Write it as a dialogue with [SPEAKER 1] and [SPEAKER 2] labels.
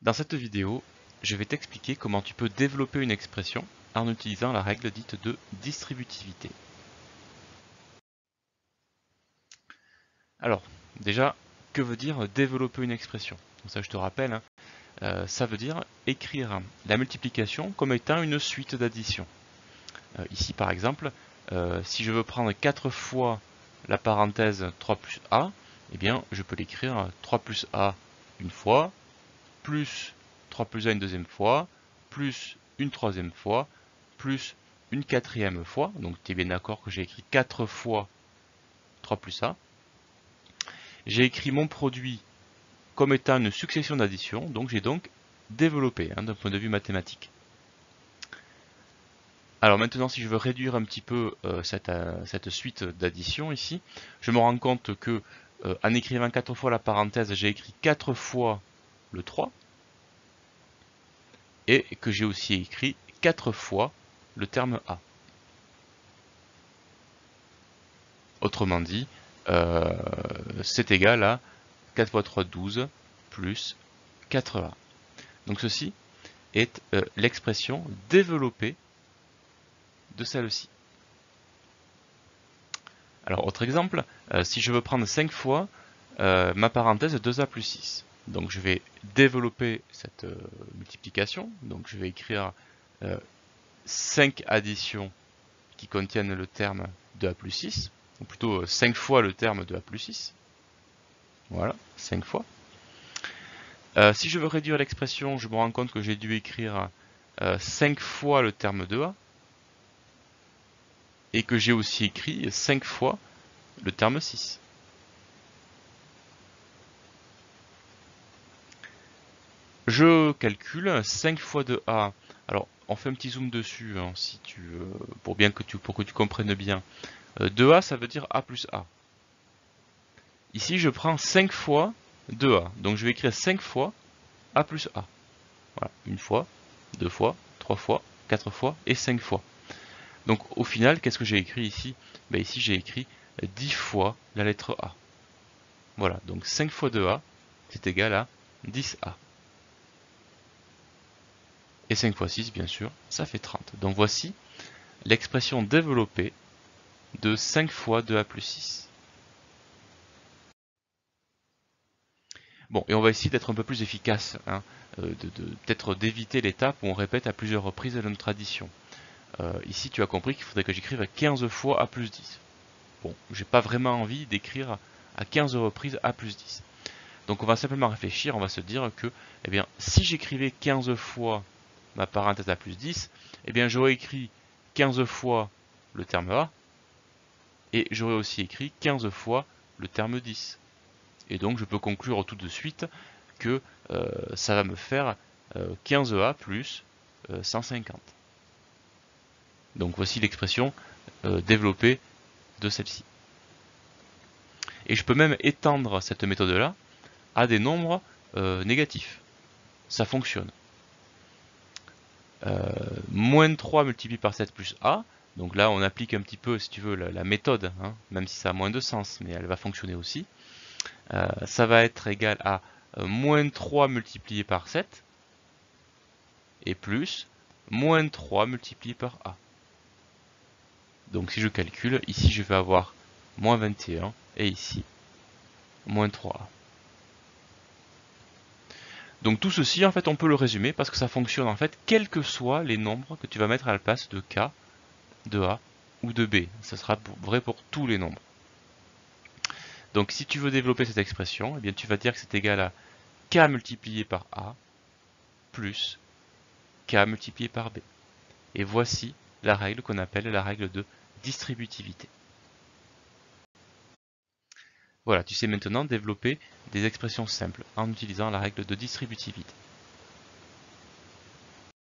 [SPEAKER 1] Dans cette vidéo, je vais t'expliquer comment tu peux développer une expression en utilisant la règle dite de distributivité. Alors, déjà, que veut dire développer une expression? Ça, je te rappelle, ça veut dire écrire la multiplication comme étant une suite d'addition. Ici, par exemple, si je veux prendre 4 fois la parenthèse 3 plus a, eh bien, je peux l'écrire 3 plus a une fois, plus 3 plus a une deuxième fois, plus une troisième fois, plus une quatrième fois. Donc tu es bien d'accord que j'ai écrit 4 fois 3 plus a. J'ai écrit mon produit comme étant une succession d'additions, donc j'ai donc développé d'un point de vue mathématique. Alors maintenant, si je veux réduire un petit peu cette suite d'additions ici, je me rends compte que en écrivant 4 fois la parenthèse, j'ai écrit 4 fois le 3, et que j'ai aussi écrit 4 fois le terme A. Autrement dit, c'est égal à 4 fois 3, 12, plus 4A. Donc ceci est l'expression développée de celle-ci. Alors autre exemple, si je veux prendre 5 fois ma parenthèse 2A plus 6. Donc je vais développer cette multiplication, donc je vais écrire 5 additions qui contiennent le terme 2A plus 6, ou plutôt 5 fois le terme 2A plus 6. Voilà, 5 fois. Si je veux réduire l'expression, je me rends compte que j'ai dû écrire 5 fois le terme 2A, et que j'ai aussi écrit 5 fois le terme 6. Je calcule 5 fois 2A. Alors, on fait un petit zoom dessus, hein, si tu, pour que tu comprennes bien. 2A, ça veut dire A plus A. Ici, je prends 5 fois 2A. Donc, je vais écrire 5 fois A plus A. Voilà, une fois, 2 fois, 3 fois, 4 fois et 5 fois. Donc, au final, qu'est-ce que j'ai écrit ici? Ben, ici, j'ai écrit 10 fois la lettre A. Voilà, donc 5 fois 2A, c'est égal à 10A. Et 5 fois 6, bien sûr, ça fait 30. Donc voici l'expression développée de 5 fois 2A plus 6. Bon, et on va essayer d'être un peu plus efficace, hein, peut-être d'éviter l'étape où on répète à plusieurs reprises notre addition. Ici, tu as compris qu'il faudrait que j'écrive 15 fois A plus 10. Bon, j'ai pas vraiment envie d'écrire à 15 reprises A plus 10. Donc on va simplement réfléchir, on va se dire que, eh bien, si j'écrivais 15 fois ma parenthèse A plus 10, eh bien, j'aurais écrit 15 fois le terme A, et j'aurais aussi écrit 15 fois le terme 10. Et donc je peux conclure tout de suite que ça va me faire 15A plus 150. Donc voici l'expression développée de celle-ci. Et je peux même étendre cette méthode-là à des nombres négatifs. Ça fonctionne. Moins 3 multiplié par 7 plus A. Donc là, on applique un petit peu, si tu veux, la méthode, hein, même si ça a moins de sens, mais elle va fonctionner aussi. Ça va être égal à moins 3 multiplié par 7 et plus moins 3 multiplié par A. Donc si je calcule, ici je vais avoir moins 21 et ici moins 3A. Donc tout ceci, en fait, on peut le résumer parce que ça fonctionne en fait, quels que soient les nombres que tu vas mettre à la place de K, de A ou de B. Ça sera vrai pour tous les nombres. Donc si tu veux développer cette expression, eh bien, tu vas dire que c'est égal à K multiplié par A plus K multiplié par B. Et voici la règle qu'on appelle la règle de distributivité. Voilà, tu sais maintenant développer des expressions simples en utilisant la règle de distributivité.